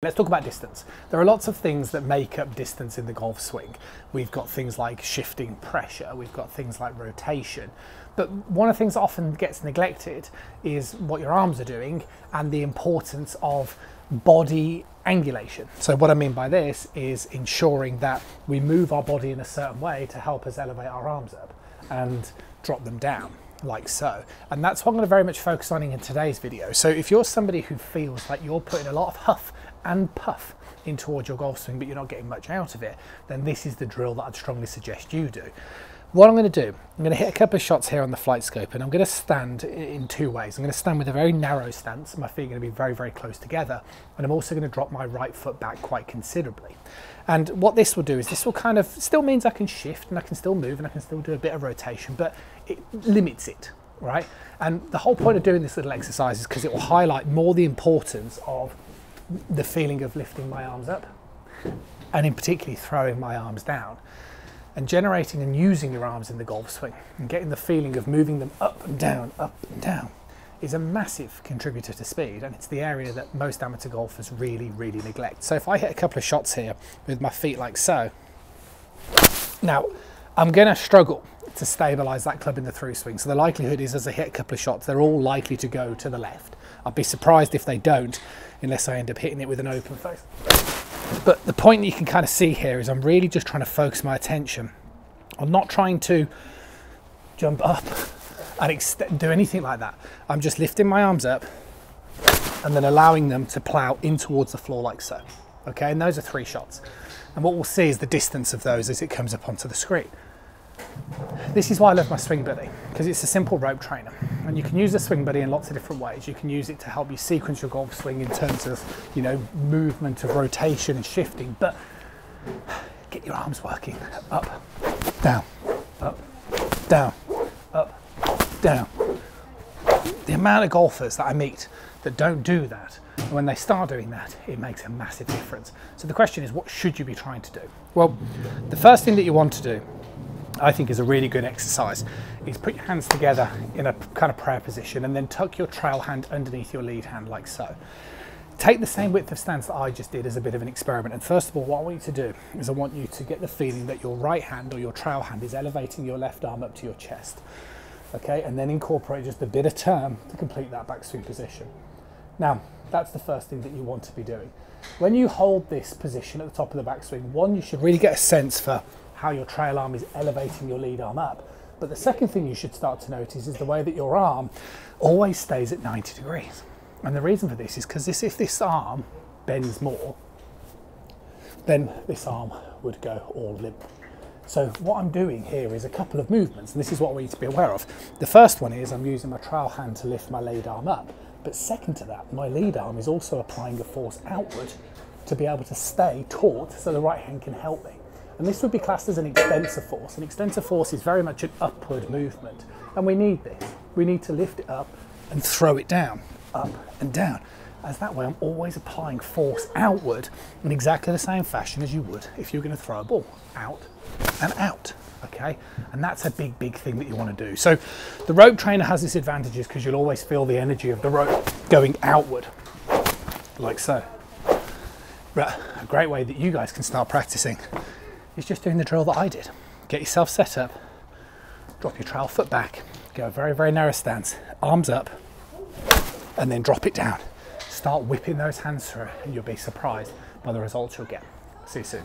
Let's talk about distance. There are lots of things that make up distance in the golf swing. We've got things like shifting pressure, we've got things like rotation, but one of the things that often gets neglected is what your arms are doing and the importance of body angulation. So what I mean by this is ensuring that we move our body in a certain way to help us elevate our arms up and drop them down, like so. And that's what I'm going to very much focus on in today's video. So if you're somebody who feels like you're putting a lot of huff and puff in towards your golf swing, but you're not getting much out of it, then this is the drill that I'd strongly suggest you do. What I'm going to do, I'm going to hit a couple of shots here on the flight scope, and I'm going to stand in two ways. I'm going to stand with a very narrow stance. My feet are going to be very, very close together, and I'm also going to drop my right foot back quite considerably. And what this will do is this will kind of still means I can shift and I can still move and I can still do a bit of rotation, but it limits it, right? And the whole point of doing this little exercise is because it will highlight more the importance of the feeling of lifting my arms up, and in particularly throwing my arms down, and generating and using your arms in the golf swing and getting the feeling of moving them up and down is a massive contributor to speed, and it's the area that most amateur golfers really neglect. So if I hit a couple of shots here with my feet like so, now I'm going to struggle to stabilize that club in the through swing. So the likelihood is, as I hit a couple of shots, they're all likely to go to the left. I'd be surprised if they don't, unless I end up hitting it with an open face. But the point that you can kind of see here is I'm really just trying to focus my attention on not trying to jump up and do anything like that. I'm just lifting my arms up and then allowing them to plow in towards the floor like so. Okay, and those are 3 shots. And what we'll see is the distance of those as it comes up onto the screen. This is why I love my Swing Buddy, because it's a simple rope trainer, and you can use the Swing Buddy in lots of different ways. You can use it to help you sequence your golf swing in terms of, you know, movement of rotation and shifting, but get your arms working. Up, down, up, down, up, down. The amount of golfers that I meet that don't do that, and when they start doing that, it makes a massive difference. So the question is, what should you be trying to do? Well, the first thing that you want to do, I think, is a really good exercise, is put your hands together in a kind of prayer position and then tuck your trail hand underneath your lead hand like so. Take the same width of stance that I just did as a bit of an experiment. And first of all, what I want you to do is I want you to get the feeling that your right hand or your trail hand is elevating your left arm up to your chest. Okay, and then incorporate just a bit of turn to complete that backswing position. Now, that's the first thing that you want to be doing. When you hold this position at the top of the backswing, one, you should really get a sense for how your trail arm is elevating your lead arm up. But the second thing you should start to notice is the way that your arm always stays at 90 degrees. And the reason for this is because if this arm bends more, then this arm would go all limp. So what I'm doing here is a couple of movements, and this is what we need to be aware of. The first one is I'm using my trail hand to lift my lead arm up. But second to that, my lead arm is also applying a force outward to be able to stay taut so the right hand can help me. And this would be classed as an extensor force. An extensor force is very much an upward movement. And we need this. We need to lift it up and throw it down, up and down. As that way, I'm always applying force outward in exactly the same fashion as you would if you're going to throw a ball out and out. Okay, and that's a big thing that you want to do. So the rope trainer has its advantages because you'll always feel the energy of the rope going outward, like so. But a great way that you guys can start practicing is just doing the drill that I did. Get yourself set up, drop your trail foot back, go a very narrow stance, arms up, and then drop it down. Start whipping those hands through, and you'll be surprised by the results you'll get. See you soon.